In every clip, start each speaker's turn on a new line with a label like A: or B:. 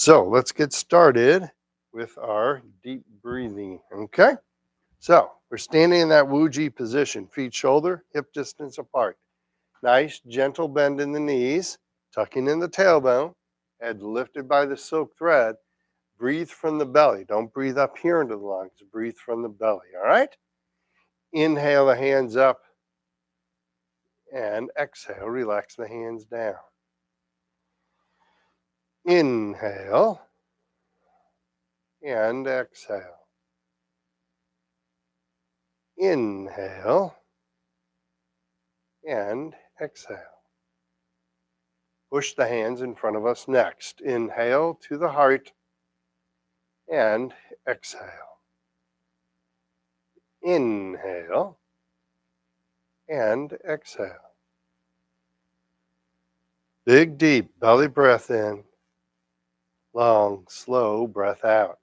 A: So let's get started with our deep breathing. Okay. So we're standing in that Wuji position, feet shoulder, hip distance apart. Nice, gentle bend in the knees, tucking in the tailbone, head lifted by the silk thread. Breathe from the belly. Don't breathe up here into the lungs. Breathe from the belly. All right. Inhale the hands up and exhale. Relax the hands down. Inhale and exhale. Inhale and exhale. Push the hands in front of us next. Inhale to the heart and exhale. Inhale and exhale. Big, deep belly breath in. Long, slow breath out.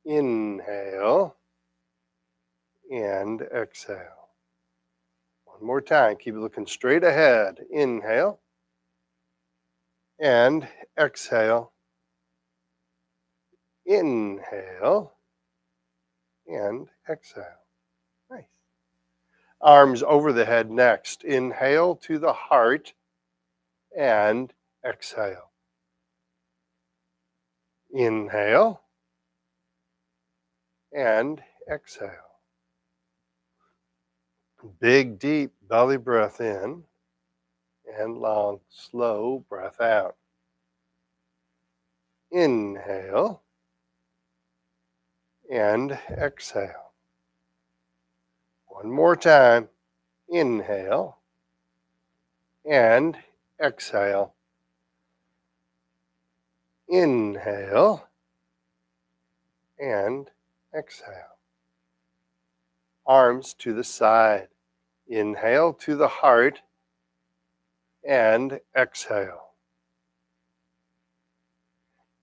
A: Inhale and exhale. One more time. Keep looking straight ahead. Inhale and exhale. Inhale and exhale. Nice. Arms over the head next. Inhale to the heart and exhale. Inhale and exhale. Big, deep belly breath in and long, slow breath out. Inhale and exhale. One more time. Inhale and exhale. Inhale and exhale. Arms to the side. Inhale to the heart and exhale.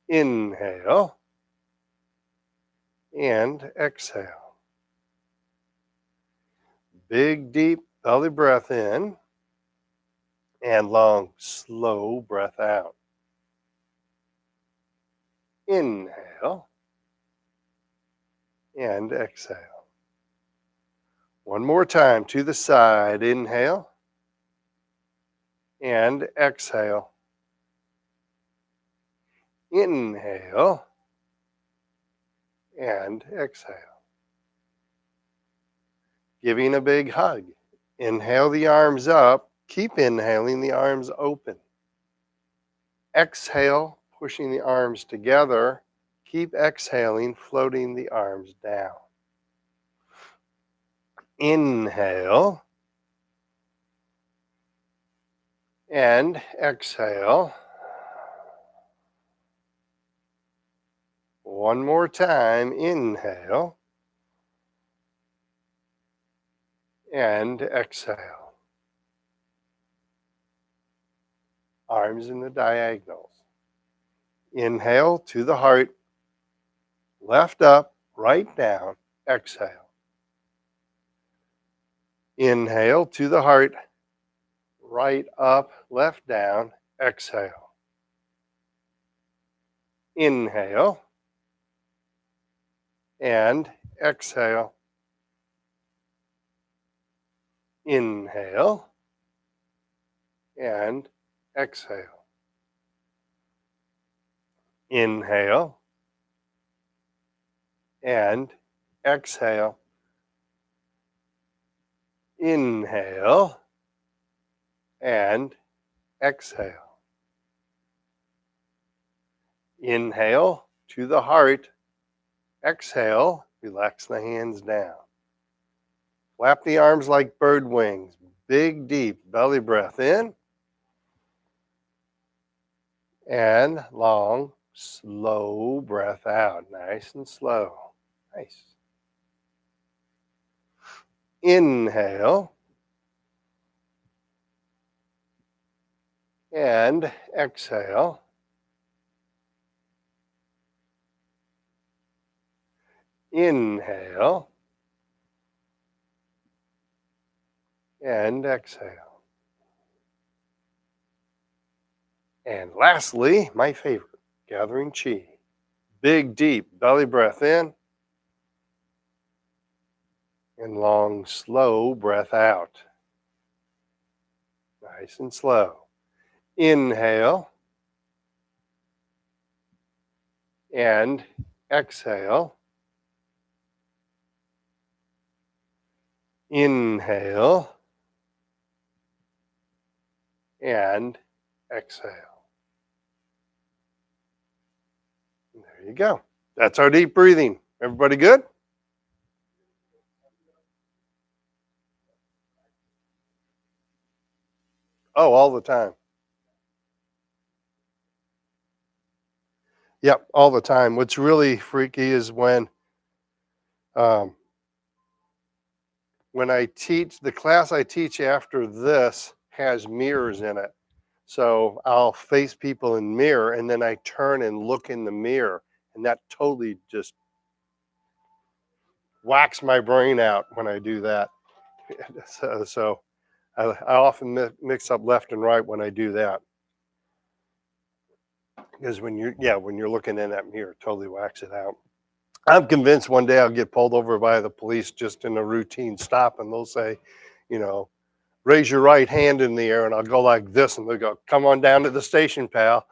A: Inhale and exhale. Big, deep belly breath in and long, slow breath out. Inhale and exhale. One more time to the side. Inhale and exhale. Inhale and exhale. Giving a big hug. Inhale the arms up. Keep inhaling the arms open. Exhale, pushing the arms together. Keep exhaling, floating the arms down. Inhale and exhale. One more time. Inhale and exhale. Arms in the diagonals. Inhale to the heart. Left up, right down. Exhale. Inhale to the heart. Right up, left down. Exhale. Inhale and exhale. Inhale and exhale. Inhale and exhale. Inhale and exhale. Inhale to the heart. Exhale, relax the hands down. Flap the arms like bird wings. Big, deep belly breath in. And long, slow breath out. Nice and slow. Nice. Inhale. And exhale. Inhale. And exhale. And lastly, my favorite, gathering chi. Big, deep belly breath in and long, slow breath out. Nice and slow. Inhale and exhale. Inhale and exhale. There you go. That's our deep breathing. Everybody good? Oh, all the time. Yep, all the time. What's really freaky is um, when I teach, the class I teach after this has mirrors in it. So I'll face people in mirror and then I turn and look in the mirror. And that totally just whacks my brain out when I do that. So I often mix up left and right when I do that. Because when you're looking in that mirror, it totally whacks it out. I'm convinced one day I'll get pulled over by the police just in a routine stop and they'll say, you know, raise your right hand in the air, and I'll go like this, and they'll go, come on down to the station, pal.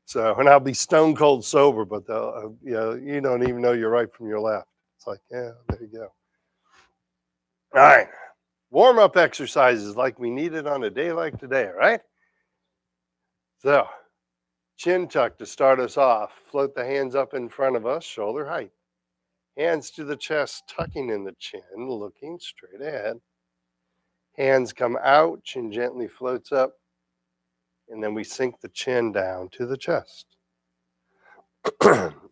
A: So, and I'll be stone cold sober, but they'll, you don't even know your right from your left. It's like, yeah, there you go. All right. Warm up exercises like we need it on a day like today, right? So, chin tuck to start us off. Float the hands up in front of us, shoulder height. Hands to the chest, tucking in the chin, looking straight ahead. Hands come out, chin gently floats up, and then we sink the chin down to the chest.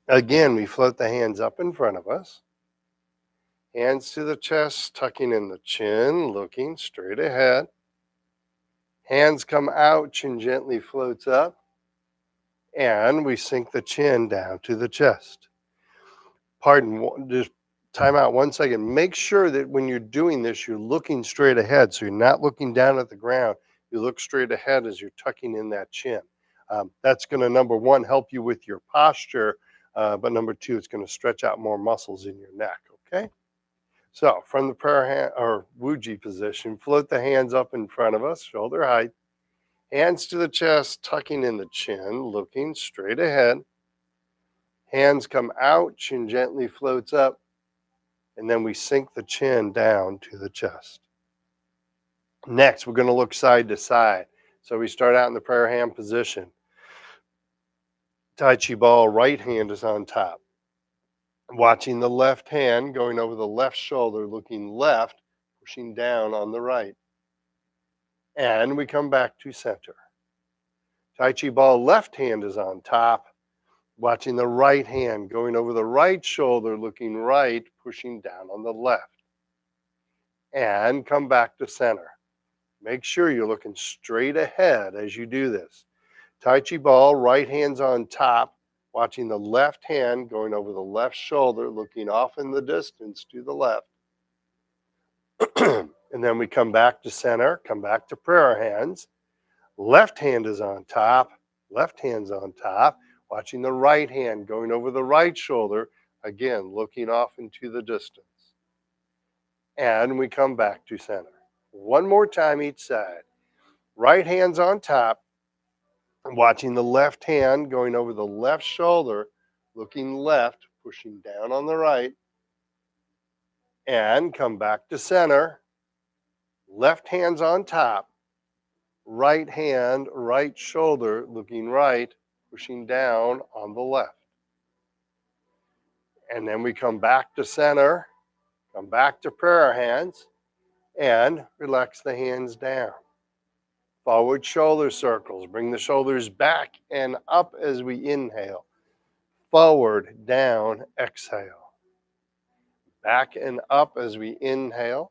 A: Again, we float the hands up in front of us. Hands to the chest, tucking in the chin, looking straight ahead. Hands come out, chin gently floats up, and we sink the chin down to the chest. Pardon, just time out 1 second. Make sure that when you're doing this, you're looking straight ahead. So you're not looking down at the ground. You look straight ahead as you're tucking in that chin. That's going to, number one, help you with your posture. But number two, it's going to stretch out more muscles in your neck. Okay. So from the prayer hand or Wuji position, float the hands up in front of us, shoulder height. Hands to the chest, tucking in the chin, looking straight ahead. Hands come out, chin gently floats up, and then we sink the chin down to the chest. Next, we're going to look side to side. So we start out in the prayer hand position. Tai Chi ball, right hand is on top. Watching the left hand going over the left shoulder, looking left, pushing down on the right. And we come back to center. Tai Chi ball, left hand is on top. Watching the right hand going over the right shoulder, looking right, pushing down on the left. And come back to center. Make sure you're looking straight ahead as you do this. Tai Chi ball, right hand's on top, watching the left hand going over the left shoulder, looking off in the distance to the left. And then we come back to center, come back to prayer hands. Left hand is on top, left hand's on top, watching the right hand going over the right shoulder, again, looking off into the distance. And we come back to center. One more time each side. Right hand's on top, watching the left hand going over the left shoulder, looking left, pushing down on the right, and come back to center. Left hand's on top, right hand, right shoulder, looking right, pushing down on the left. And then we come back to center, come back to prayer hands, and relax the hands down. Forward shoulder circles. Bring the shoulders back and up as we inhale. Forward, down, exhale. Back and up as we inhale.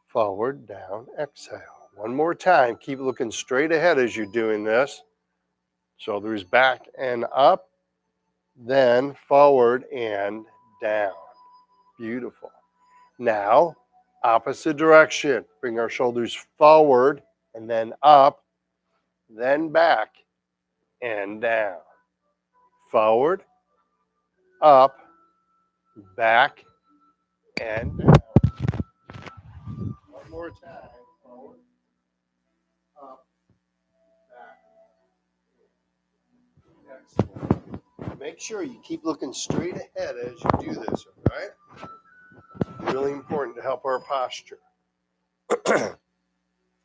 A: Forward, down, exhale. One more time. Keep looking straight ahead as you're doing this. Shoulders back and up. Then forward and down. Beautiful. Now, opposite direction. Bring our shoulders forward and then up, then back and down. Forward, up, back, and down. One more time. Forward, up, back. Excellent. Make sure you keep looking straight ahead as you do this, all right? Really important to help our posture.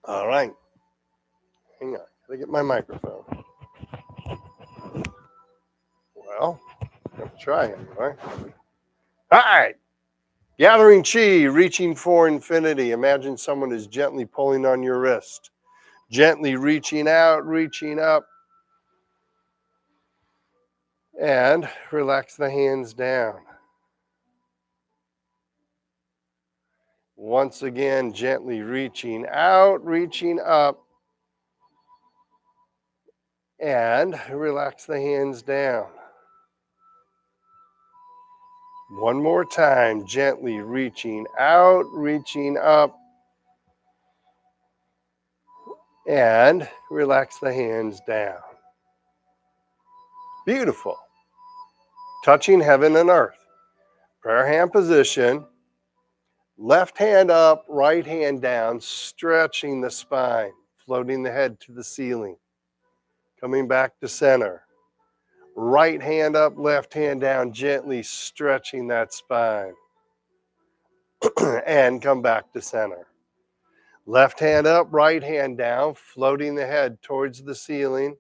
A: All right. Hang on. Gotta get my microphone. Well, I'm gonna try anyway. All right. Gathering chi, reaching for infinity. Imagine someone is gently pulling on your wrist. Gently reaching out, reaching up. And relax the hands down. Once again, gently reaching out, reaching up. And relax the hands down. One more time, gently reaching out, reaching up. And relax the hands down. Beautiful. Touching heaven and earth. Prayer hand position. Left hand up, right hand down, stretching the spine, floating the head to the ceiling. Coming back to center. Right hand up, left hand down, gently stretching that spine. And come back to center. Left hand up, right hand down, floating the head towards the ceiling.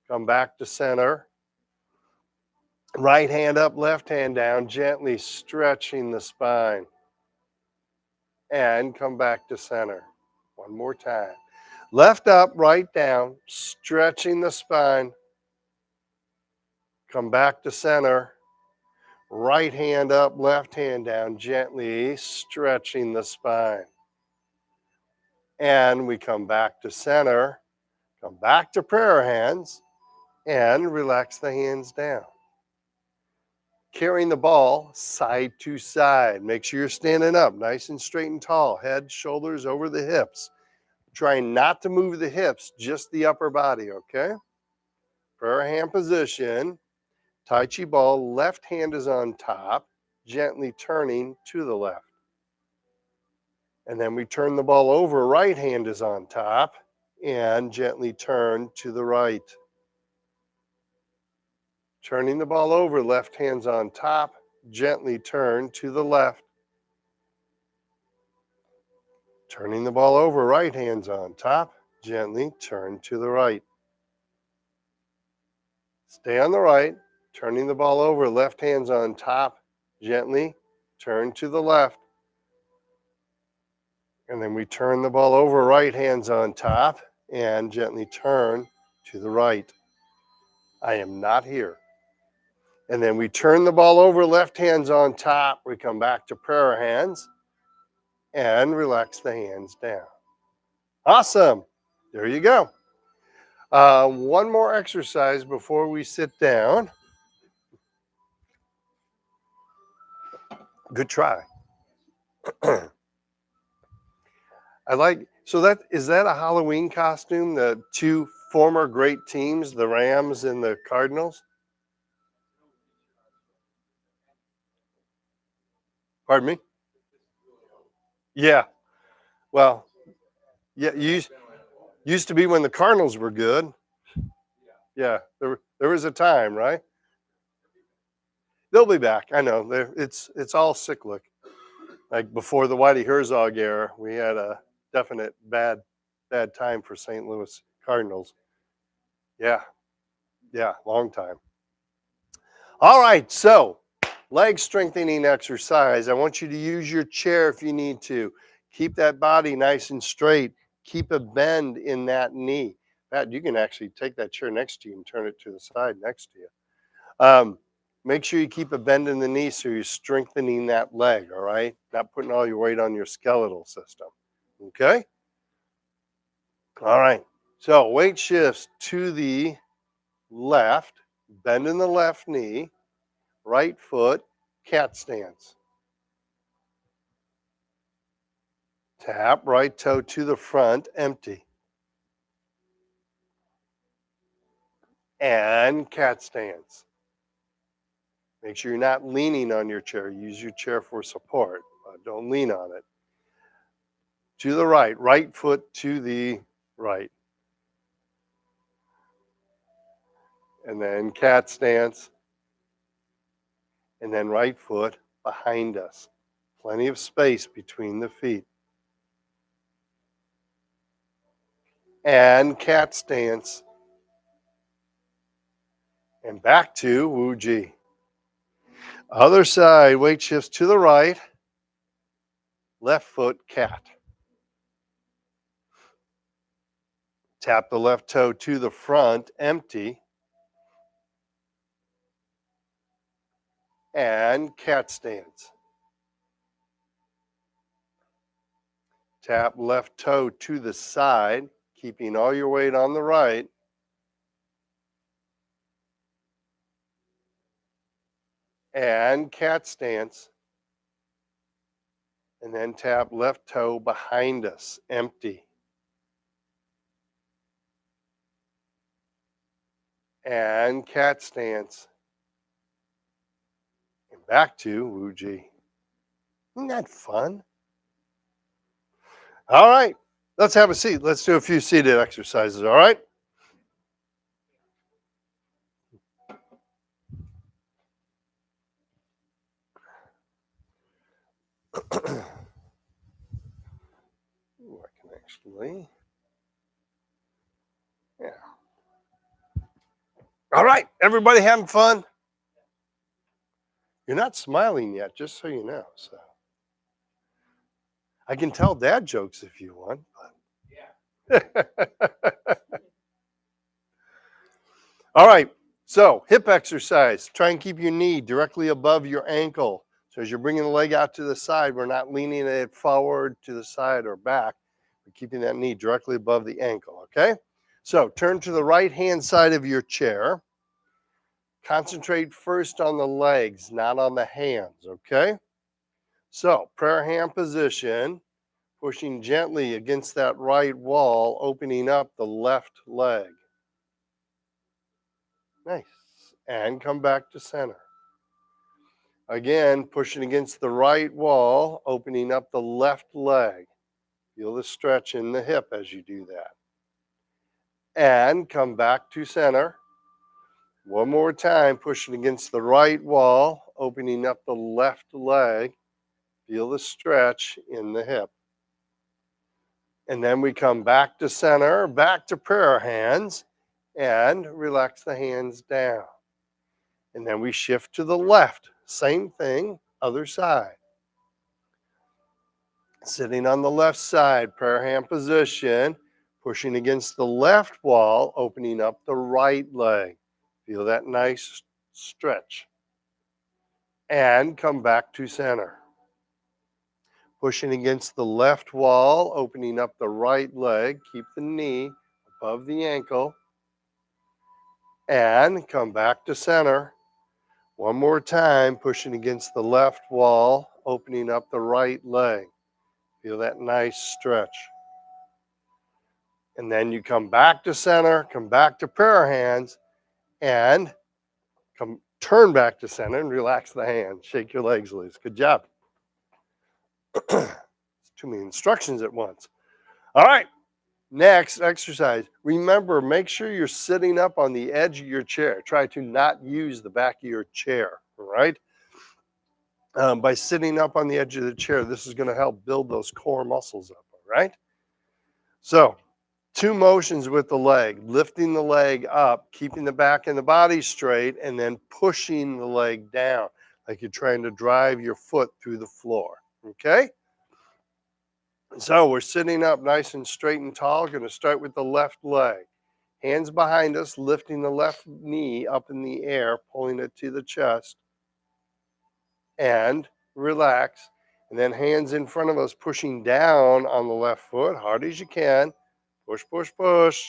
A: Come back to center. Right hand up, left hand down, gently stretching the spine. And come back to center. One more time. Left up, right down, stretching the spine. Come back to center. Right hand up, left hand down, gently stretching the spine. And we come back to center. Come back to prayer hands and relax the hands down. Carrying the ball side to side. Make sure you're standing up nice and straight and tall. Head, shoulders over the hips. Trying not to move the hips, just the upper body, okay? Prayer hand position. Tai Chi ball, left hand is on top, gently turning to the left. And then we turn the ball over, right hand is on top, and gently turn to the right. Turning the ball over, left hand's on top, gently turn to the left. Turning the ball over, right hand's on top, gently turn to the right. Stay on the right, turning the ball over, left hand's on top, gently turn to the left. And then we turn the ball over, right hand's on top, and gently turn to the right. I am not here. And then we turn the ball over, left hand's on top. We come back to prayer hands and relax the hands down. Awesome. There you go. One more exercise before we sit down. Good try. So is that a Halloween costume? The two former great teams, the Rams and the Cardinals? Pardon me? Yeah. Well, yeah, used to be when the Cardinals were good. Yeah, there was a time, right? They'll be back. I know. It's all cyclic. Like before the Whitey Herzog era, we had a definite bad time for St. Louis Cardinals. Yeah, long time. All right, so leg strengthening exercise. I want you to use your chair if you need to. Keep that body nice and straight. Keep a bend in that knee. Pat, you can actually take that chair next to you and turn it to the side next to you. Make sure you keep a bend in the knee so you're strengthening that leg, all right? Not putting all your weight on your skeletal system, okay? All right, so weight shifts to the left, bend in the left knee, right foot, cat stance. Tap right toe to the front, empty. And cat stance. Make sure you're not leaning on your chair. Use your chair for support, but don't lean on it. To the right, right foot to the right. And then cat stance. And then right foot behind us. Plenty of space between the feet. And cat stance. And back to Wu Ji. Other side, weight shifts to the right. Left foot, cat. Tap the left toe to the front, empty. And cat stance. Tap left toe to the side, keeping all your weight on the right. And cat stance. And then tap left toe behind us, empty. And cat stance. And back to Wu Ji. Isn't that fun? All right, let's have a seat. Let's do a few seated exercises, all right? Ooh, I can actually, yeah. All right, everybody having fun? You're not smiling yet, just so you know. So I can tell dad jokes if you want. But all right, so hip exercise. Try and keep your knee directly above your ankle. So as you're bringing the leg out to the side, we're not leaning it forward to the side or back. We're keeping that knee directly above the ankle, okay? So turn to the right-hand side of your chair. Concentrate first on the legs, not on the hands, okay? So prayer hand position, pushing gently against that right wall, opening up the left leg. Nice. And come back to center. Again, pushing against the right wall, opening up the left leg. Feel the stretch in the hip as you do that. And come back to center. One more time, pushing against the right wall, opening up the left leg. Feel the stretch in the hip. And then we come back to center, back to prayer hands, and relax the hands down. And then we shift to the left. Same thing, other side. Sitting on the left side, prayer hand position, pushing against the left wall, opening up the right leg. Feel that nice stretch. And come back to center. Pushing against the left wall, opening up the right leg. Keep the knee above the ankle. And come back to center. One more time, pushing against the left wall, opening up the right leg. Feel that nice stretch. And then you come back to center, come back to prayer hands, and turn back to center and relax the hands. Shake your legs loose. Good job. It's too many instructions at once. All right, next exercise. Remember, make sure you're sitting up on the edge of your chair. Try to not use the back of your chair, all right? By sitting up on the edge of the chair, this is going to help build those core muscles up, all right? So, two motions with the leg, lifting the leg up, keeping the back and the body straight, and then pushing the leg down, like you're trying to drive your foot through the floor, okay? So we're sitting up nice and straight and tall. Going to start with the left leg. Hands behind us, lifting the left knee up in the air, pulling it to the chest, and relax. And then hands in front of us, pushing down on the left foot, hard as you can. Push, push, push,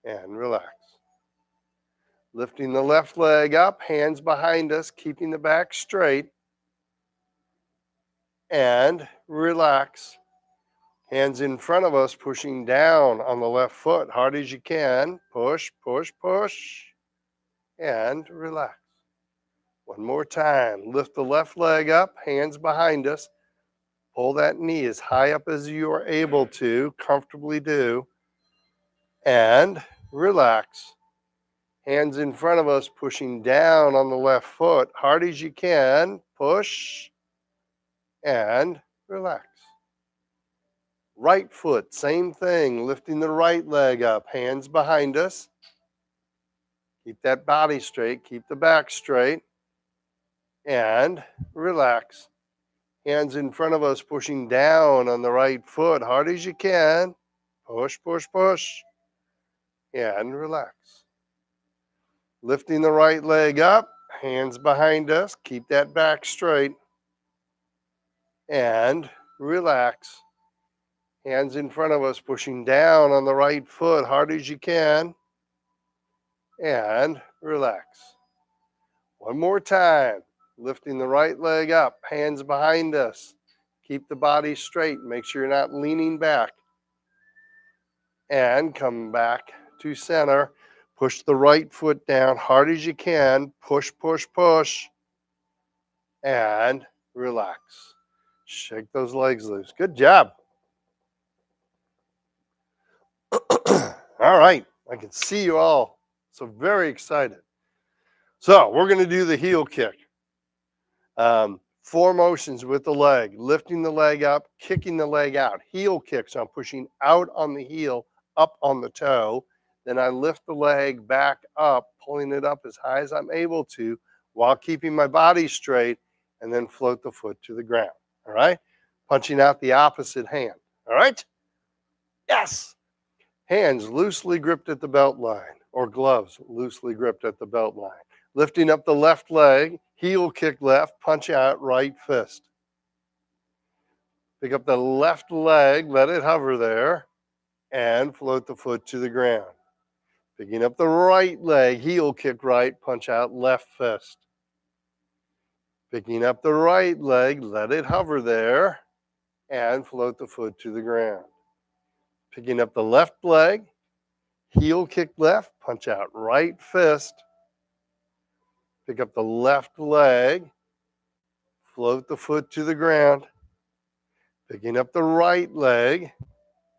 A: and relax. Lifting the left leg up, hands behind us, keeping the back straight, and relax. Hands in front of us, pushing down on the left foot, hard as you can. Push, push, push, and relax. One more time. Lift the left leg up, hands behind us. Pull that knee as high up as you are able to, comfortably do, and relax. Hands in front of us, pushing down on the left foot, hard as you can. Push, and relax. Right foot, same thing, lifting the right leg up, hands behind us. Keep that body straight, keep the back straight, and relax. Hands in front of us, pushing down on the right foot, hard as you can. Push, push, push, and relax. Lifting the right leg up, hands behind us, keep that back straight, and relax. Hands in front of us, pushing down on the right foot, hard as you can, and relax. One more time. Lifting the right leg up, hands behind us. Keep the body straight. Make sure you're not leaning back. And come back to center. Push the right foot down hard as you can. Push, push, push. And relax. Shake those legs loose. Good job. All right. I can see you all. So very excited. So we're going to do the heel kick. 4 motions with the leg, lifting the leg up, kicking the leg out. Heel kick, so I'm pushing out on the heel, up on the toe. Then I lift the leg back up, pulling it up as high as I'm able to while keeping my body straight, and then float the foot to the ground. All right? Punching out the opposite hand. All right? Yes. Hands loosely gripped at the belt line, or gloves loosely gripped at the belt line. Lifting up the left leg, heel kick left, punch out right fist. Pick up the left leg, let it hover there, and float the foot to the ground. Picking up the right leg, heel kick right, punch out left fist. Picking up the right leg, let it hover there, and float the foot to the ground. Picking up the left leg, heel kick left, punch out right fist. Pick up the left leg, float the foot to the ground. Picking up the right leg,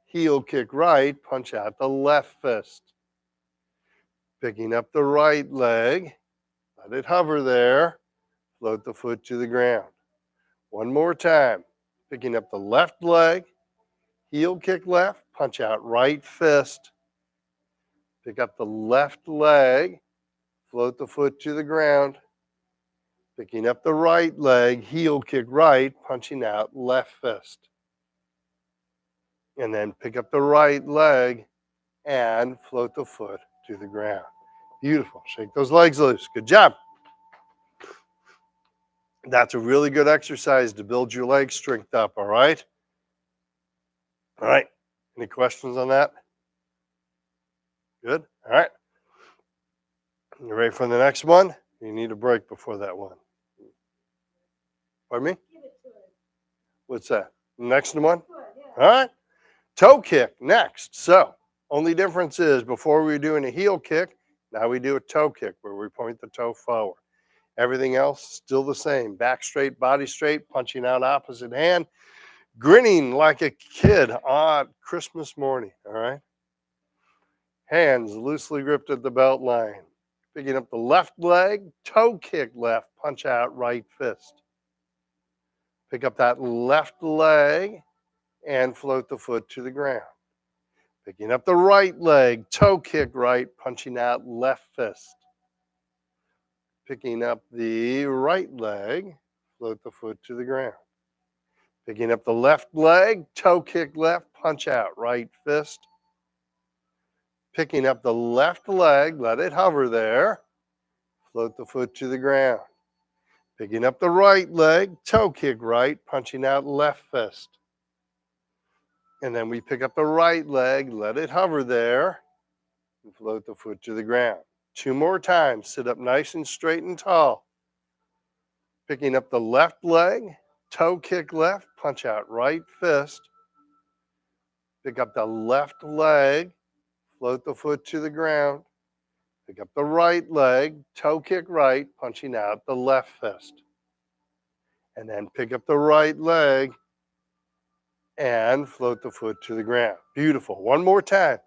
A: heel kick right, punch out the left fist. Picking up the right leg, let it hover there, float the foot to the ground. One more time. Picking up the left leg, heel kick left, punch out right fist. Pick up the left leg, float the foot to the ground. Picking up the right leg, heel kick right, punching out left fist. And then pick up the right leg and float the foot to the ground. Beautiful. Shake those legs loose. Good job. That's a really good exercise to build your leg strength up, all right? All right. Any questions on that? Good. All right. You ready for the next one? You need a break before that one. Pardon me? What's that? Next one? All right. Toe kick next. So, only difference is before we were doing a heel kick, now we do a toe kick where we point the toe forward. Everything else still the same. Back straight, body straight, punching out opposite hand, grinning like a kid on Christmas morning, all right? Hands loosely gripped at the belt line. Picking up the left leg, toe kick left, punch out right fist. Pick up that left leg and float the foot to the ground. Picking up the right leg, toe kick right, punching out left fist. Picking up the right leg, float the foot to the ground. Picking up the left leg, toe kick left, punch out right fist. Picking up the left leg, let it hover there, float the foot to the ground. Picking up the right leg, toe kick right, punching out left fist. And then we pick up the right leg, let it hover there, and float the foot to the ground. 2 more times. Sit up nice and straight and tall. Picking up the left leg, toe kick left, punch out right fist. Pick up the left leg, float the foot to the ground. Pick up the right leg, toe kick right, punching out the left fist. And then pick up the right leg and float the foot to the ground. Beautiful. One more time.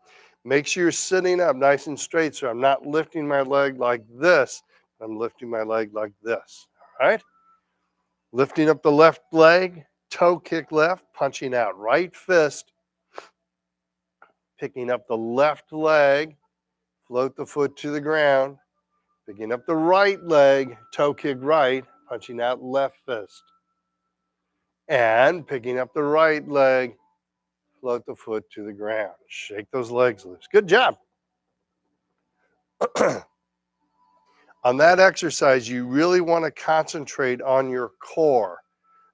A: Make sure you're sitting up nice and straight so I'm not lifting my leg like this. I'm lifting my leg like this. All right? Lifting up the left leg, toe kick left, punching out right fist. Picking up the left leg, float the foot to the ground. Picking up the right leg, toe kick right, punching out left fist. And picking up the right leg, float the foot to the ground. Shake those legs loose. Good job. On that exercise, you really want to concentrate on your core.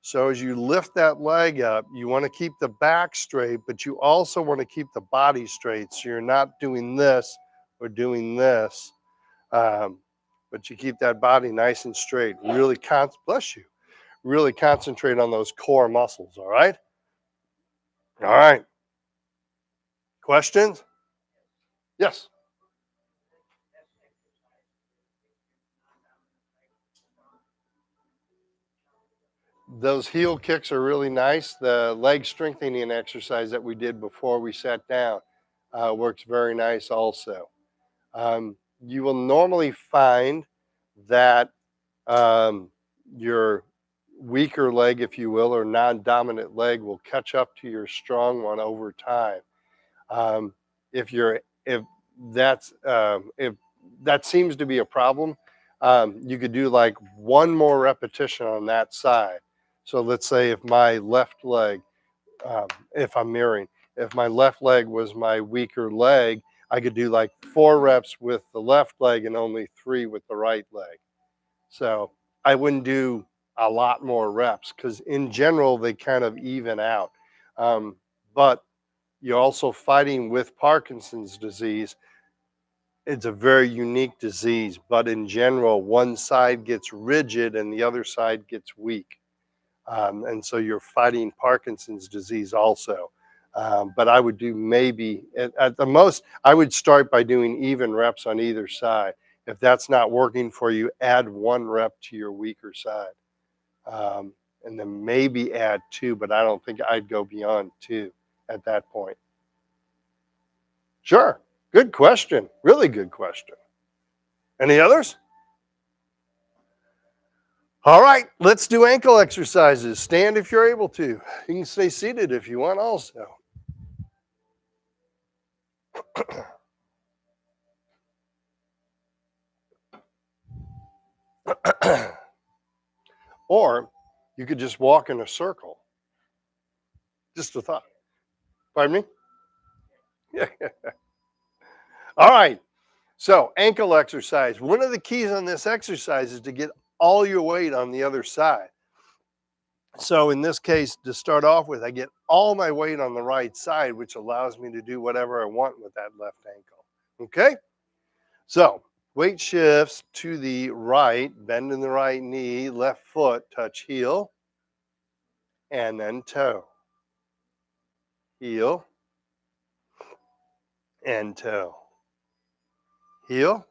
A: So as you lift that leg up, you want to keep the back straight, but you also want to keep the body straight. So you're not doing this or doing this, but you keep that body nice and straight. Really, bless you. Really concentrate on those core muscles. All right. All right. Questions? Yes. Those heel kicks are really nice. The leg strengthening exercise that we did before we sat down works very nice also. You will normally find that um, your weaker leg, if you will, or non-dominant leg will catch up to your strong one over time. Um, if if that seems to be a problem, you could do like one more repetition on that side. So let's say if my left leg, if I'm mirroring, if my left leg was my weaker leg, I could do like 4 reps with the left leg and only 3 with the right leg. So I wouldn't do a lot more reps because in general they kind of even out. But you're also fighting with Parkinson's disease. It's a very unique disease, but in general, one side gets rigid and the other side gets weak. And so you're fighting Parkinson's disease also. But I would do maybe at the most, I would start by doing even reps on either side. If that's not working for you, add 1 rep to your weaker side. And then maybe add 2, but I don't think I'd go beyond 2 at that point. Sure. Good question. Really good question. Any others? All right, let's do ankle exercises. Stand if you're able to. You can stay seated if you want also. Or you could just walk in a circle. Just a thought. Pardon me? Yeah. All right. So, ankle exercise. One of the keys on this exercise is to get all your weight on the other side. So, in this case, to start off with, I get all my weight on the right side, which allows me to do whatever I want with that left ankle. Okay? So, weight shifts to the right, bend in the right knee, left foot, touch heel, and then toe. Heel and toe. Heel,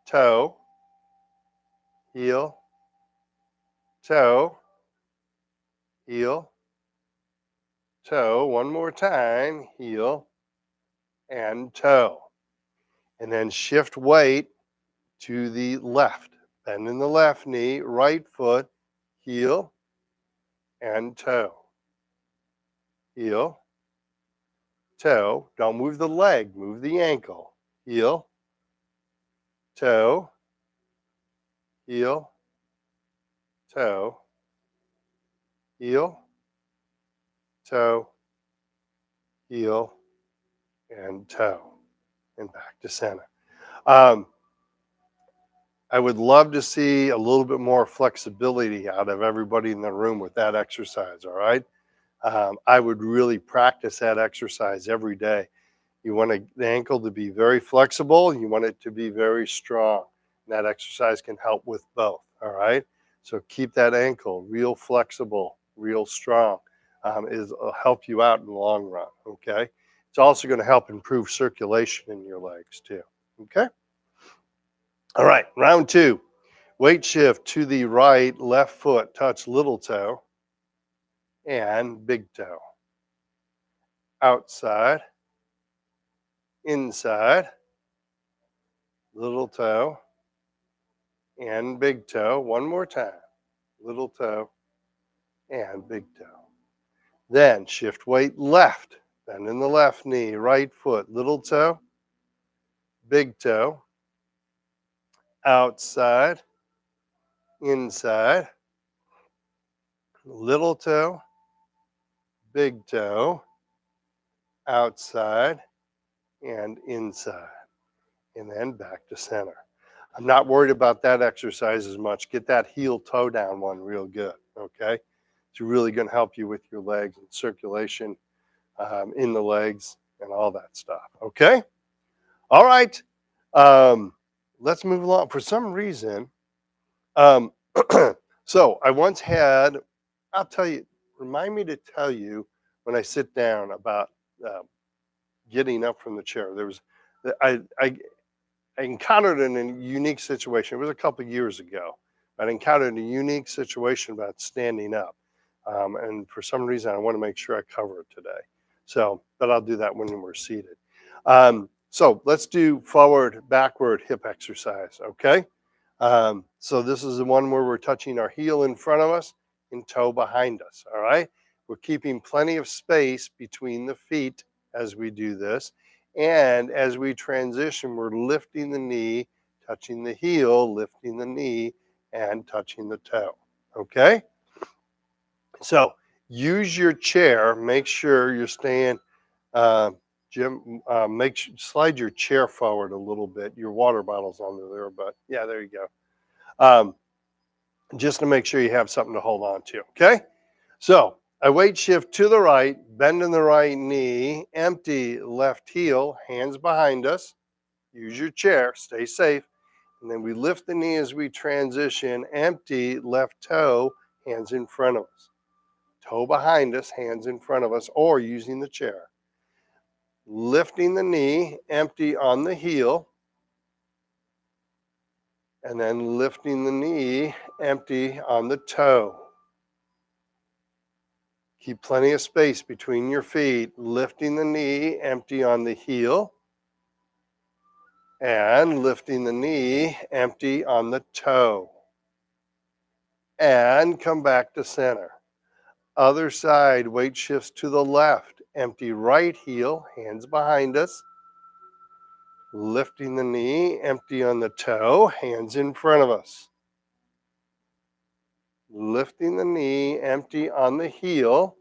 A: toe, heel, toe, heel, toe. One more time, heel and toe. And then shift weight to the left. Bend in the left knee, right foot, heel and toe. Heel, toe. Don't move the leg, move the ankle. Heel, toe, heel, toe, heel, toe, heel, and toe. And back to center. Um, I would love to see a little bit more flexibility out of everybody in the room with that exercise, all right? I would really practice that exercise every day. You want the ankle to be very flexible. You want it to be very strong. And that exercise can help with both, all right? So keep that ankle real flexible, real strong. will help you out in the long run. Okay. It's also going to help improve circulation in your legs too. Okay. All right. Round two. Weight shift to the right, left foot, touch little toe and big toe. Outside, inside, little toe and big toe. One more time. Little toe and big toe. Then shift weight left, bend in the left knee, right foot, little toe, big toe, outside, inside, little toe, big toe, outside, and inside, and then back to center. I'm not worried about that exercise as much. Get that heel toe down one real good, okay? It's really going to help you with your legs and circulation in the legs and all that stuff, okay? All right, let's move along. For some reason, um, so I once had, I'll tell you, remind me to tell you when I sit down about uh, getting up from the chair. There was, I encountered in a unique situation. It was a couple of years ago. I encountered a unique situation about standing up. And for some reason, I want to make sure I cover it today. So, but I'll do that when we're seated. So let's do forward, backward hip exercise, okay? So this is the one where we're touching our heel in front of us and toe behind us, all right? We're keeping plenty of space between the feet as we do this. And as we transition, we're lifting the knee, touching the heel, lifting the knee, and touching the toe, okay? So use your chair. Make sure you're staying, uh, Jim, slide your chair forward a little bit. Your water bottle's under there, but yeah, there you go. Just to make sure you have something to hold on to, okay? So I weight shift to the right, bend in the right knee, empty left heel, hands behind us. Use your chair, stay safe. And then we lift the knee as we transition, empty left toe, hands in front of us. Toe behind us, hands in front of us, or using the chair. Lifting the knee, empty on the heel, and then lifting the knee, empty on the toe. Keep plenty of space between your feet, lifting the knee, empty on the heel, and lifting the knee, empty on the toe. And come back to center. Other side, weight shifts to the left, empty right heel, hands behind us, lifting the knee, empty on the toe, hands in front of us. Lifting the knee, empty on the heel,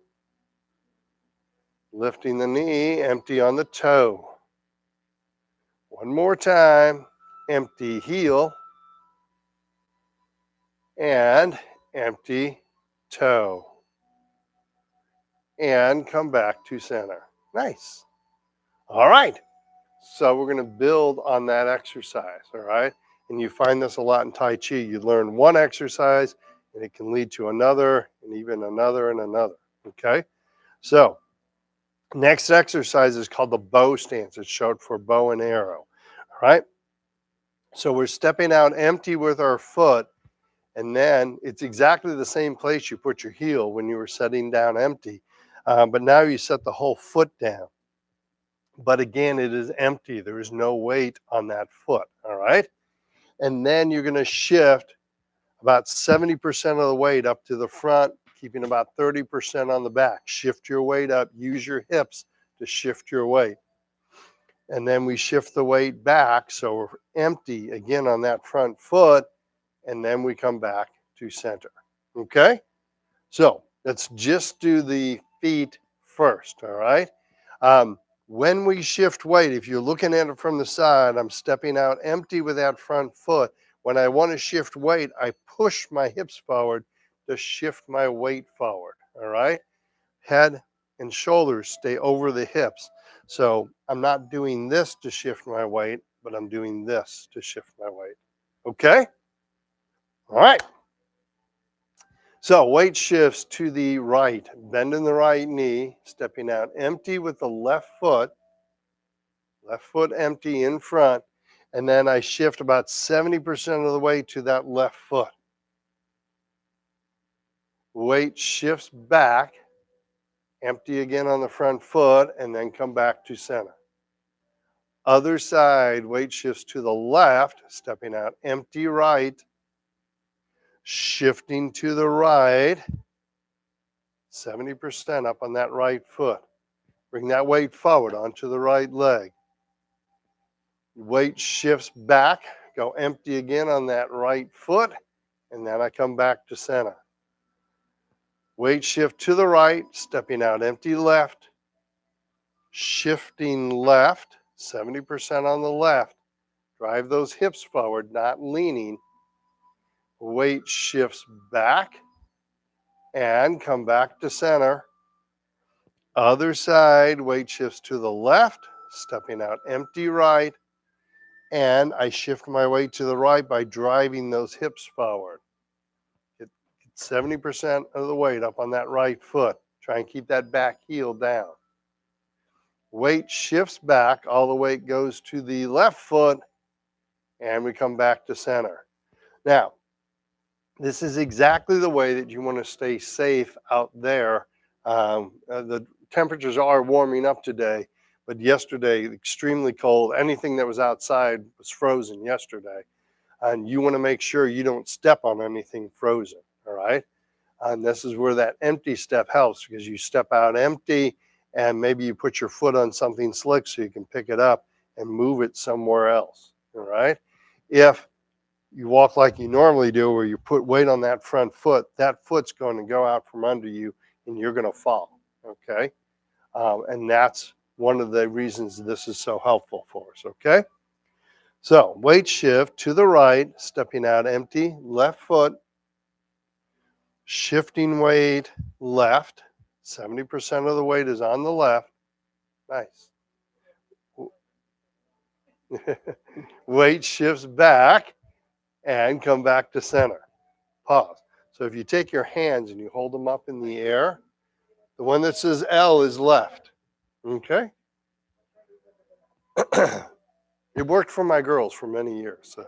A: lifting the knee, empty on the toe. One more time, empty heel and empty toe. And come back to center. Nice. All right. So we're going to build on that exercise, all right? And you find this a lot in Tai Chi. You learn one exercise and it can lead to another and even another and another, okay? So next exercise is called the bow stance. It's short for bow and arrow, all right? So we're stepping out empty with our foot, and then it's exactly the same place you put your heel when you were setting down empty, but now you set the whole foot down. But again, it is empty. There is no weight on that foot, all right? And then you're gonna shift about 70% of the weight up to the front, keeping about 30% on the back. Shift your weight up, use your hips to shift your weight. And then we shift the weight back, so we're empty again on that front foot, and then we come back to center, okay? So let's just do the feet first, all right? When we shift weight, if you're looking at it from the side, I'm stepping out empty with that front foot. When I want to shift weight, I push my hips forward to shift my weight forward, all right? Head and shoulders stay over the hips. So I'm not doing this to shift my weight, but I'm doing this to shift my weight, okay? All right. So weight shifts to the right, bending the right knee, stepping out empty with the left foot empty in front, and then I shift about 70% of the way to that left foot. Weight shifts back, empty again on the front foot, and then come back to center. Other side, weight shifts to the left, stepping out empty right, shifting to the right, 70% up on that right foot. Bring that weight forward onto the right leg. Weight shifts back, go empty again on that right foot, and then I come back to center. Weight shift to the right, stepping out empty left, shifting left, 70% on the left. Drive those hips forward, not leaning. Weight shifts back and come back to center. Other side, weight shifts to the left, stepping out empty right, and I shift my weight to the right by driving those hips forward. Get 70% of the weight up on that right foot. Try and keep that back heel down. Weight shifts back, all the weight goes to the left foot, and we come back to center. Now, this is exactly the way that you want to stay safe out there. The temperatures are warming up today, but yesterday, extremely cold. Anything that was outside was frozen yesterday. And you want to make sure you don't step on anything frozen, all right? And this is where that empty step helps, because you step out empty and maybe you put your foot on something slick so you can pick it up and move it somewhere else, all right? If you walk like you normally do, where you put weight on that front foot, that foot's going to go out from under you and you're going to fall, okay? And that's one of the reasons this is so helpful for us, okay? So weight shift to the right, stepping out empty, left foot, shifting weight left, 70% of the weight is on the left. Nice. Weight shifts back and come back to center. Pause. So if you take your hands and you hold them up in the air, the one that says L is left. Okay? It worked for my girls for many years. So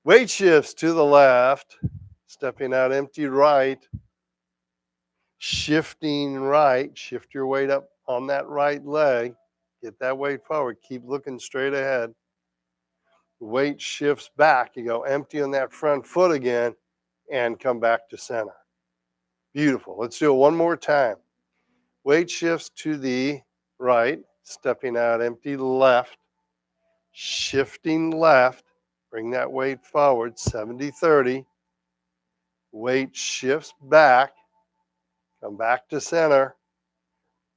A: weight shifts to the left, stepping out empty right, shifting right, shift your weight up on that right leg, get that weight forward, keep looking straight ahead. Weight shifts back, you go empty on that front foot again and come back to center. Beautiful. Let's do it one more time. Weight shifts to the right, stepping out empty left, shifting left, bring that weight forward, 70-30. Weight shifts back, come back to center.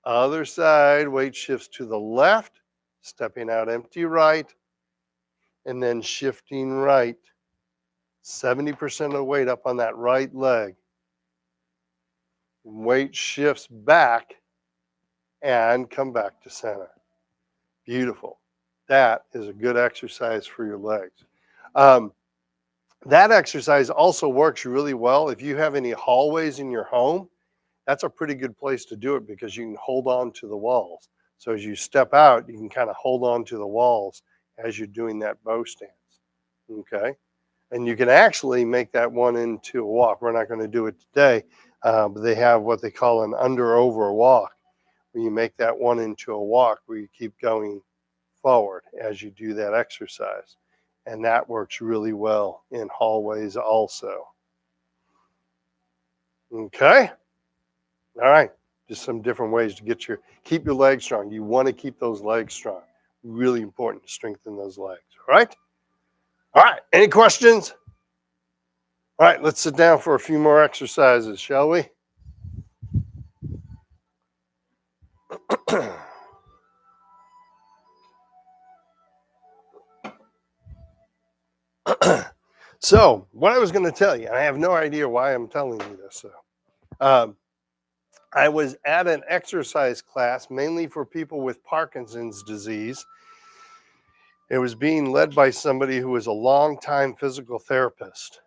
A: Other side, weight shifts to the left, stepping out empty right, and then shifting right. 70% of the weight up on that right leg. Weight shifts back and come back to center. Beautiful. That is a good exercise for your legs. That exercise also works really well if you have any hallways in your home. That's a pretty good place to do it, because you can hold on to the walls. So as you step out, you can kind of hold on to the walls as you're doing that bow stance. Okay? And you can actually make that one into a walk. We're not going to do it today, but they have what they call an under-over walk, where you make that one into a walk where you keep going forward as you do that exercise. And that works really well in hallways also. Okay? All right. Just some different ways to keep your legs strong. You want to keep those legs strong. Really important to strengthen those legs. All right? All right. Any questions? All right, let's sit down for a few more exercises, shall we? So, what I was going to tell you, and I have no idea why I'm telling you this. I was at an exercise class mainly for people with Parkinson's disease. It was being led by somebody who was a longtime physical therapist.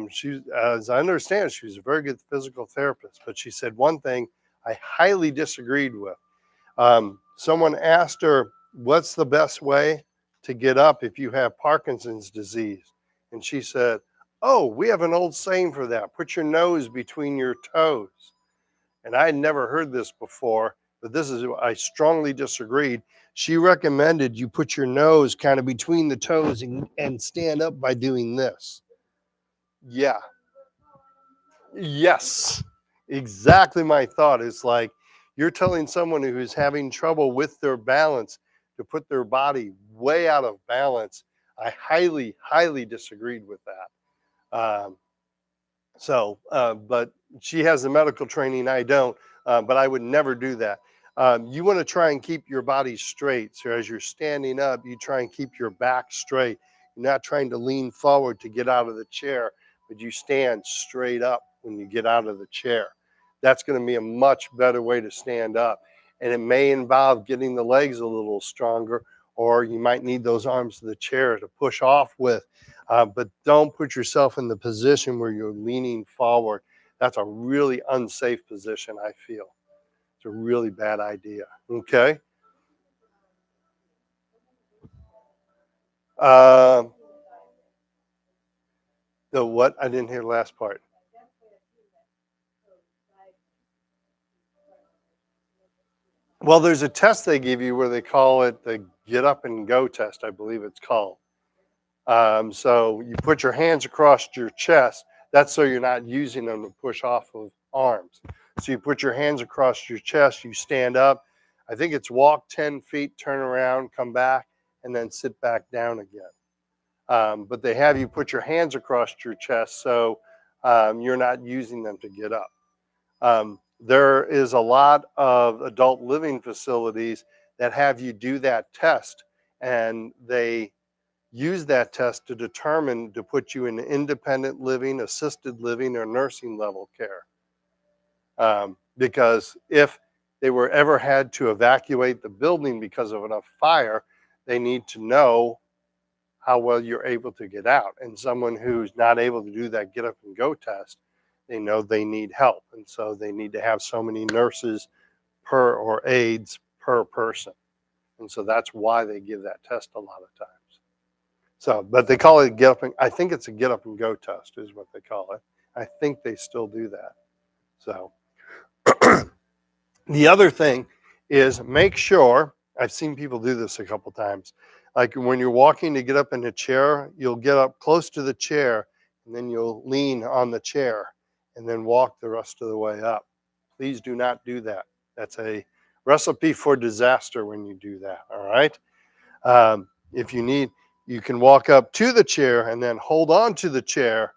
A: She, as I understand, she was a very good physical therapist, but she said one thing I highly disagreed with. Someone asked her, "What's the best way to get up if you have Parkinson's disease?" And she said, "Oh, we have an old saying for that. Put your nose between your toes." And I had never heard this before, but this is, I strongly disagreed. She recommended you put your nose kind of between the toes and stand up by doing this. Yeah. Yes. Exactly my thought. It's like you're telling someone who's having trouble with their balance to put their body way out of balance. I highly, highly disagreed with that. But she has the medical training, I don't, but I would never do that. You want to try and keep your body straight. So as you're standing up, you try and keep your back straight. You're not trying to lean forward to get out of the chair, but you stand straight up when you get out of the chair. That's going to be a much better way to stand up. And it may involve getting the legs a little stronger, or you might need those arms of the chair to push off with. But don't put yourself in the position where you're leaning forward. That's a really unsafe position, I feel. It's a really bad idea. Okay. Uh, the what? I didn't hear the last part. Well, there's a test they give you where they call it the get up and go test, I believe it's called. So you put your hands across your chest. That's so you're not using them to push off of arms. So you put your hands across your chest, you stand up. I think it's walk 10 feet, turn around, come back, and then sit back down again. But they have you put your hands across your chest so you're not using them to get up. There is a lot of adult living facilities that have you do that test, and they use that test to determine to put you in independent living, assisted living, or nursing level care. Because if they were ever had to evacuate the building because of a fire, they need to know how well you're able to get out. And someone who's not able to do that get up and go test, they know they need help. And so they need to have so many nurses per or aides per person. And so that's why they give that test a lot of times. So, but they call it get up and, I think it's a get up and go test is what they call it. I think they still do that. So the other thing is make sure, I've seen people do this a couple times. Like when you're walking to get up in a chair, you'll get up close to the chair and then you'll lean on the chair and then walk the rest of the way up. Please do not do that. That's a recipe for disaster when you do that. All right. If you need, you can walk up to the chair and then hold on to the chair,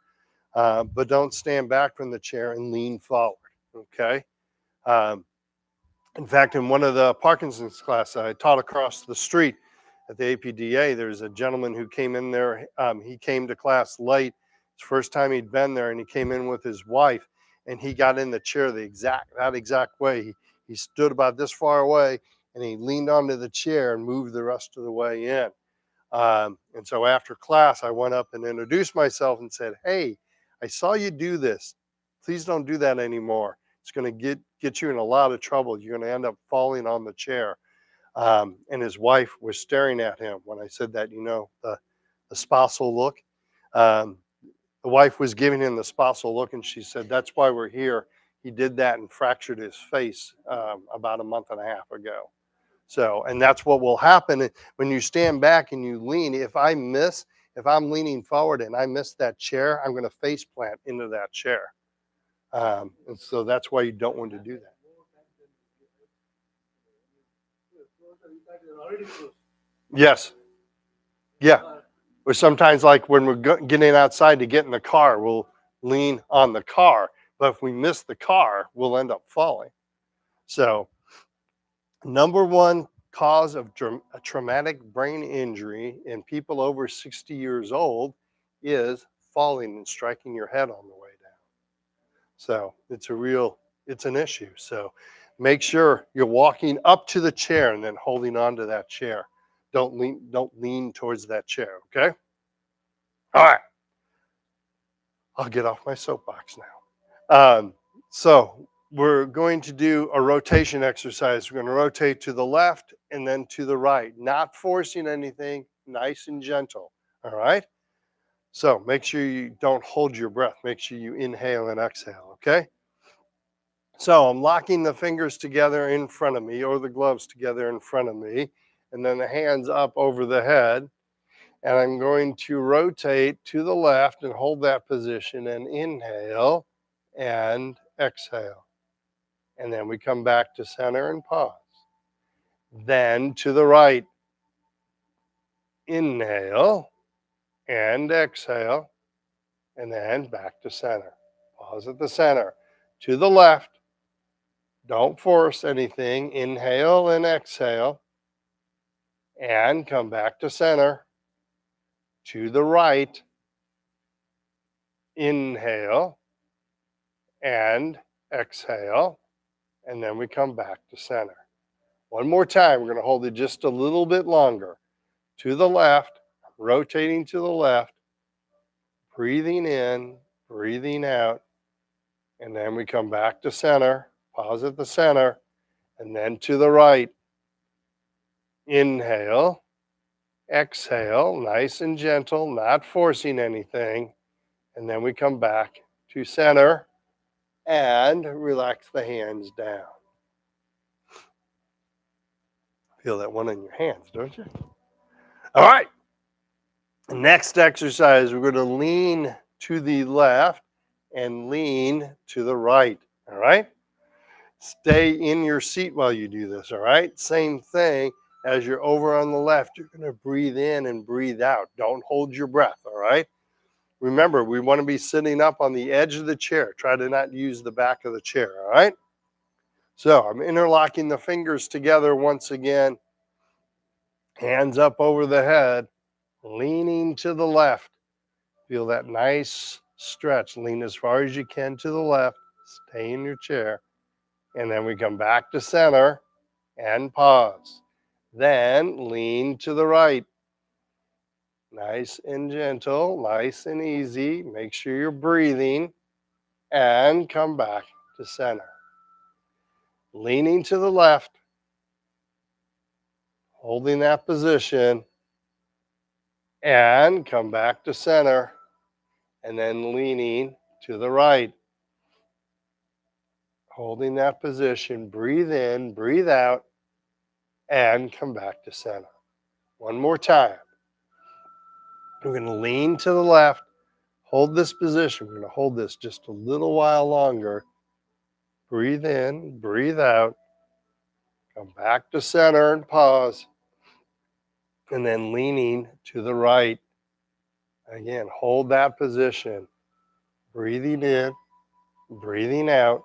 A: but don't stand back from the chair and lean forward. Okay. Um, in fact, in one of the Parkinson's classes I taught across the street at the APDA, there's a gentleman who came in there. He came to class late. It's the first time he'd been there, and he came in with his wife, and he got in the chair that exact way. He stood about this far away, and he leaned onto the chair and moved the rest of the way in. And so after class, I went up and introduced myself and said, "Hey, I saw you do this. Please don't do that anymore. It's going to get you in a lot of trouble. You're going to end up falling on the chair." And his wife was staring at him when I said that, the spousal look. Um, the wife was giving him the spousal look, and she said, "That's why we're here. He did that and fractured his face about a month and a half ago." So, and that's what will happen when you stand back and you lean. If I'm leaning forward and I miss that chair, I'm going to face plant into that chair. And so that's why you don't want to do that. Yes. Yeah. Or sometimes, like when we're getting outside to get in the car, we'll lean on the car. But if we miss the car, we'll end up falling. So, number one cause of a traumatic brain injury in people over 60 years old is falling and striking your head on the way down. So it's an issue. So make sure you're walking up to the chair and then holding on to that chair. Don't lean towards that chair. Okay. All right. I'll get off my soapbox now. So we're going to do a rotation exercise. We're going to rotate to the left and then to the right, not forcing anything, nice and gentle. All right. So make sure you don't hold your breath. Make sure you inhale and exhale. Okay. So I'm locking the fingers together in front of me or the gloves together in front of me, and then the hands up over the head. And I'm going to rotate to the left and hold that position and inhale and exhale. And then we come back to center and pause. Then to the right, inhale and exhale, and then back to center. Pause at the center. To the left, don't force anything. Inhale and exhale, and come back to center. To the right, inhale and exhale, and then we come back to center. One more time, we're going to hold it just a little bit longer. To the left, rotating to the left, breathing in, breathing out, and then we come back to center, pause at the center, and then to the right. Inhale, exhale, nice and gentle, not forcing anything, and then we come back to center and relax the hands down. Feel that one in your hands, don't you? All right. Next exercise, we're going to lean to the left and lean to the right. All right. Stay in your seat while you do this. All right. Same thing as you're over on the left. You're going to breathe in and breathe out. Don't hold your breath. All right. Remember, we want to be sitting up on the edge of the chair. Try to not use the back of the chair. All right. So I'm interlocking the fingers together once again. Hands up over the head, leaning to the left. Feel that nice stretch. Lean as far as you can to the left. Stay in your chair. And then we come back to center and pause. Then lean to the right. Nice and gentle, nice and easy. Make sure you're breathing. And come back to center. Leaning to the left. Holding that position. And come back to center. And then leaning to the right. Holding that position, breathe in, breathe out, and come back to center. One more time. We're going to lean to the left, hold this position. We're going to hold this just a little while longer. Breathe in, breathe out, come back to center and pause, and then leaning to the right. Again, hold that position. Breathing in, breathing out,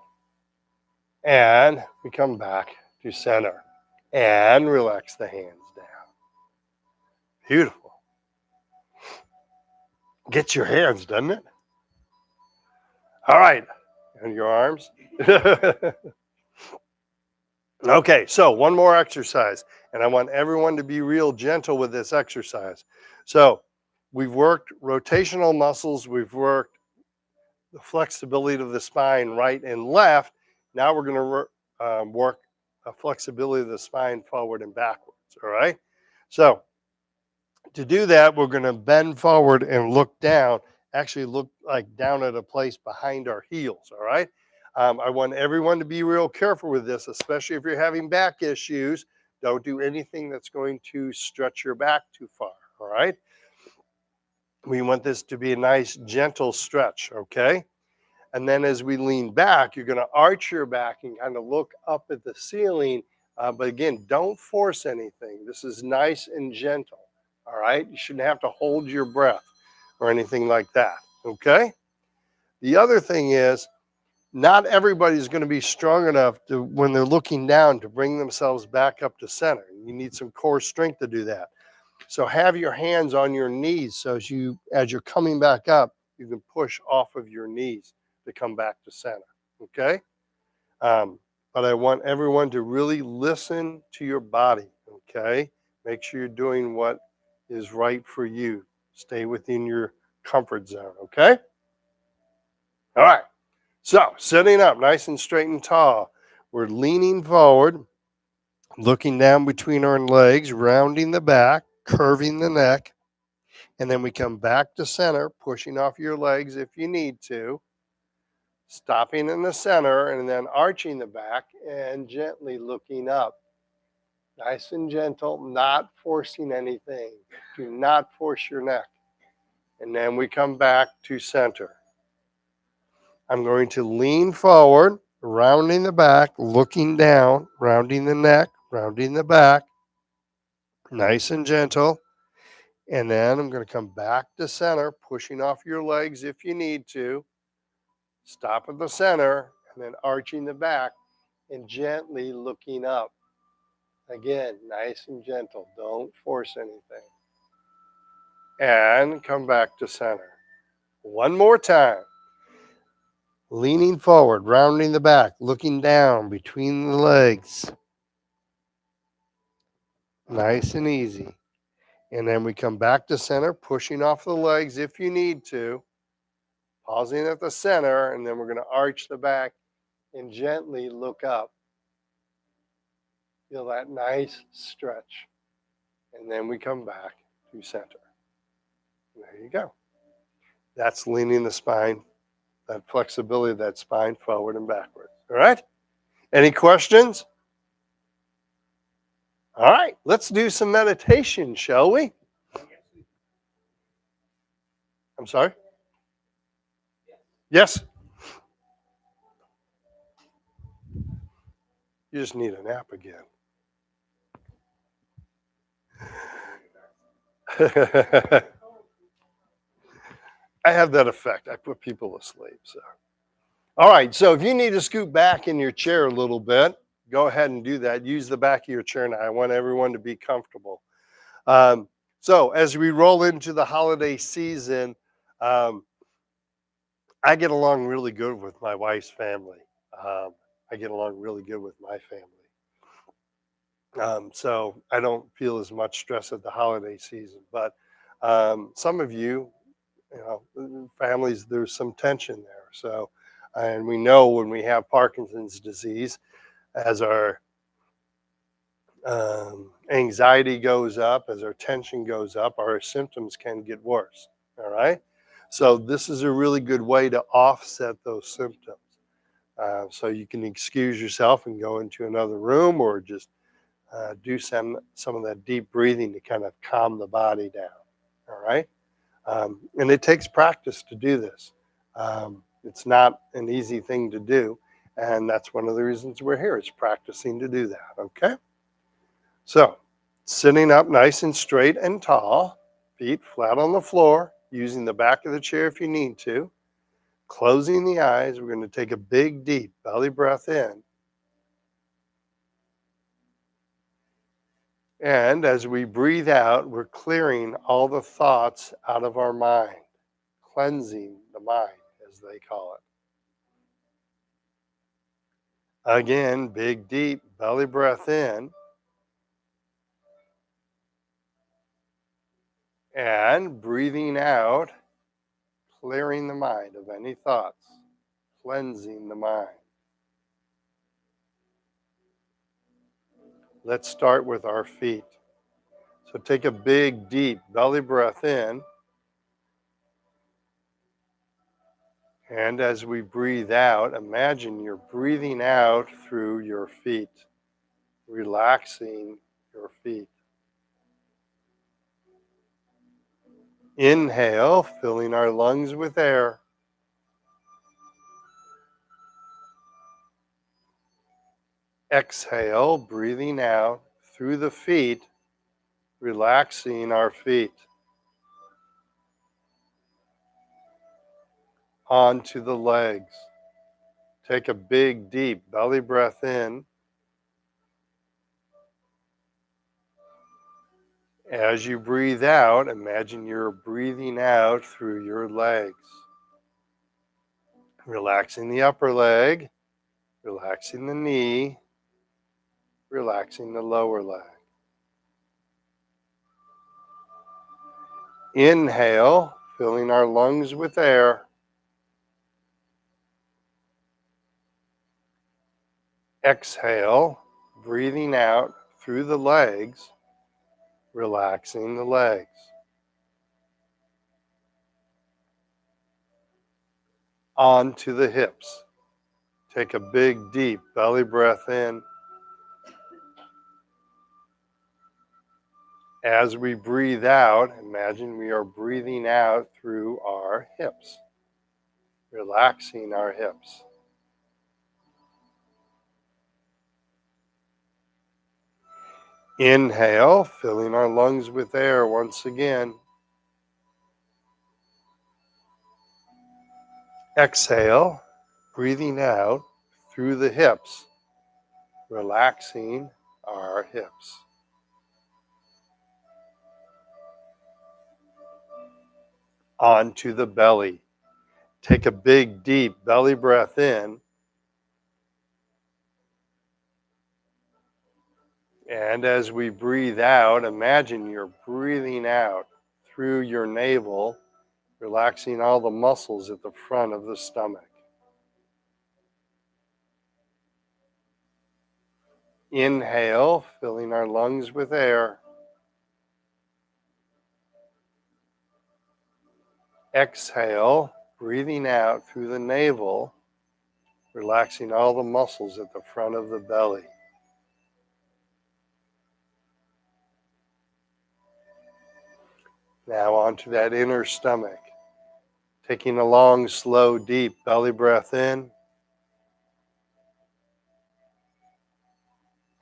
A: and we come back to center. And relax the hands down. Beautiful. Gets your hands, doesn't it? All right. And your arms. Okay, so one more exercise. And I want everyone to be real gentle with this exercise. So we've worked rotational muscles. We've worked the flexibility of the spine right and left. Now we're going to work a flexibility of the spine forward and backwards. All right. So to do that, we're going to bend forward and look down, actually look like down at a place behind our heels, all right? I want everyone to be real careful with this, especially if you're having back issues. Don't do anything that's going to stretch your back too far, all right? We want this to be a nice, gentle stretch, okay? And then as we lean back, you're going to arch your back and kind of look up at the ceiling. But again, don't force anything. This is nice and gentle. All right. You shouldn't have to hold your breath or anything like that. Okay. The other thing is, not everybody's going to be strong enough to, when they're looking down, to bring themselves back up to center. You need some core strength to do that. So have your hands on your knees so as you're coming back up, you can push off of your knees to come back to center. Okay. But I want everyone to really listen to your body. Okay. Make sure you're doing what is right for you. Stay within your comfort zone. Okay. All right. So sitting up nice and straight and tall. We're leaning forward, looking down between our legs, rounding the back, curving the neck. And then we come back to center, pushing off your legs if you need to, stopping in the center, and then arching the back and gently looking up. Nice and gentle, not forcing anything. Do not force your neck. And then we come back to center. I'm going to lean forward, rounding the back, looking down, rounding the neck, rounding the back, nice and gentle. And then I'm going to come back to center, pushing off your legs if you need to. Stop at the center, and then arching the back and gently looking up. Again, nice and gentle. Don't force anything. And come back to center. One more time. Leaning forward, rounding the back, looking down between the legs. Nice and easy. And then we come back to center, pushing off the legs if you need to. Pausing at the center, and then we're going to arch the back and gently look up. Feel that nice stretch. And then we come back to center. There you go. That's leaning the spine, that flexibility of that spine forward and backward. All right? Any questions? All right, let's do some meditation, shall we? I'm sorry? Yes? You just need a nap again. I have that effect. I put people to sleep. So, all right. So if you need to scoot back in your chair a little bit, go ahead and do that. Use the back of your chair now. I want everyone to be comfortable. So as we roll into the holiday season, um, I get along really good with my wife's family. I get along really good with my family. So I don't feel as much stress at the holiday season. But some of you, families, there's some tension there. So, and we know when we have Parkinson's disease, as our anxiety goes up, as our tension goes up, our symptoms can get worse. All right. So this is a really good way to offset those symptoms. So you can excuse yourself and go into another room, or just do some of that deep breathing to kind of calm the body down. All right. And it takes practice to do this. It's not an easy thing to do. And that's one of the reasons we're here, is practicing to do that. Okay. So sitting up nice and straight and tall, feet flat on the floor, using the back of the chair if you need to. Closing the eyes, we're going to take a big, deep belly breath in. And as we breathe out, we're clearing all the thoughts out of our mind, cleansing the mind, as they call it. Again, big, deep belly breath in. And breathing out, clearing the mind of any thoughts, cleansing the mind. Let's start with our feet. So take a big, deep belly breath in. And as we breathe out, imagine you're breathing out through your feet, relaxing your feet. Inhale, filling our lungs with air. Exhale, breathing out through the feet, relaxing our feet. Onto the legs. Take a big, deep belly breath in. As you breathe out, imagine you're breathing out through your legs. Relaxing the upper leg, relaxing the knee, relaxing the lower leg. Inhale, filling our lungs with air. Exhale, breathing out through the legs, relaxing the legs. Onto the hips. Take a big, deep belly breath in. As we breathe out, imagine we are breathing out through our hips, relaxing our hips. Inhale, filling our lungs with air once again. Exhale, breathing out through the hips, relaxing our hips. Onto the belly. Take a big, deep belly breath in. And as we breathe out, imagine you're breathing out through your navel, relaxing all the muscles at the front of the stomach. Inhale, filling our lungs with air. Exhale, breathing out through the navel, relaxing all the muscles at the front of the belly. Now onto that inner stomach. Taking a long, slow, deep belly breath in.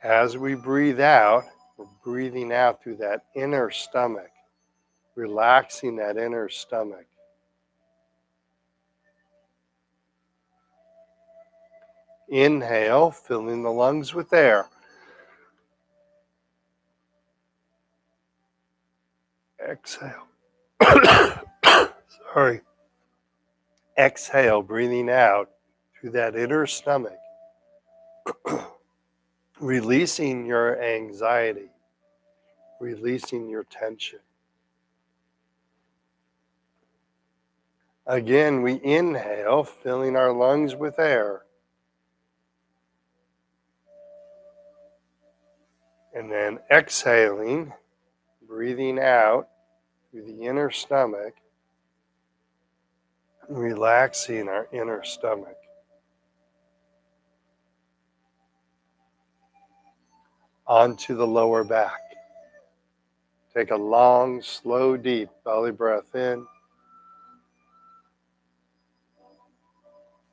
A: As we breathe out, we're breathing out through that inner stomach, relaxing that inner stomach. Inhale, filling the lungs with air. Exhale. Sorry. Exhale, breathing out through that inner stomach, releasing your anxiety, releasing your tension. Again, we inhale, filling our lungs with air. And then exhaling, breathing out through the inner stomach, relaxing our inner stomach. Onto the lower back. Take a long, slow, deep belly breath in.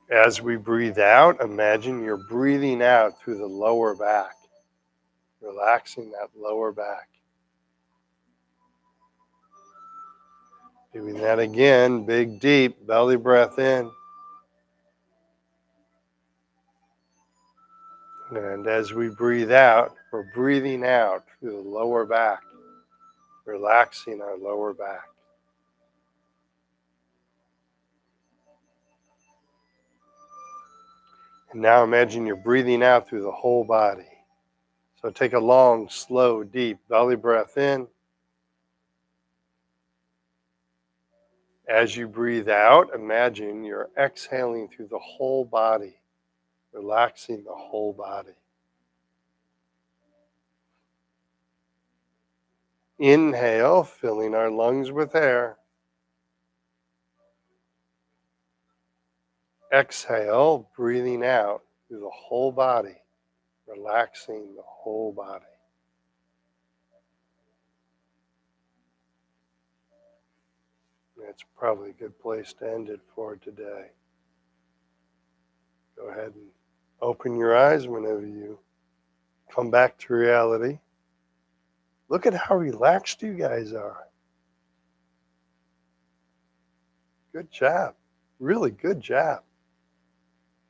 A: As we breathe out, imagine you're breathing out through the lower back, relaxing that lower back. Doing that again, big, deep belly breath in. And as we breathe out, we're breathing out through the lower back, relaxing our lower back. And now imagine you're breathing out through the whole body. So take a long, slow, deep belly breath in. As you breathe out, imagine you're exhaling through the whole body, relaxing the whole body. Inhale, filling our lungs with air. Exhale, breathing out through the whole body, relaxing the whole body. That's probably a good place to end it for today. Go ahead and open your eyes whenever you come back to reality. Look at how relaxed you guys are. Good job. Really good job.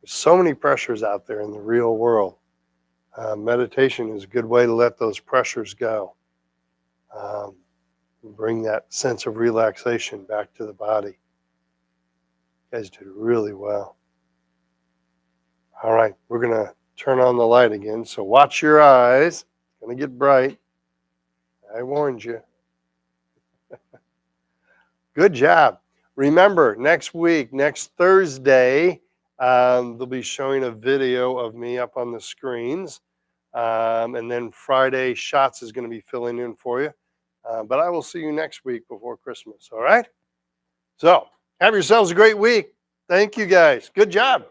A: There's so many pressures out there in the real world. Meditation is a good way to let those pressures go. Bring that sense of relaxation back to the body. You guys did really well. All right, we're going to turn on the light again. So watch your eyes. It's going to get bright. I warned you. Good job. Remember, next week, next Thursday, They'll be showing a video of me up on the screens. And then Friday, Shots is going to be filling in for you. But I will see you next week before Christmas. All right? So have yourselves a great week. Thank you, guys. Good job.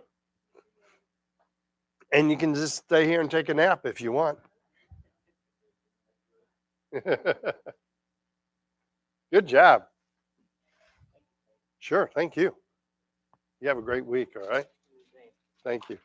A: And you can just stay here and take a nap if you want. Good job. Sure. Thank you. You have a great week. All right. Thank you.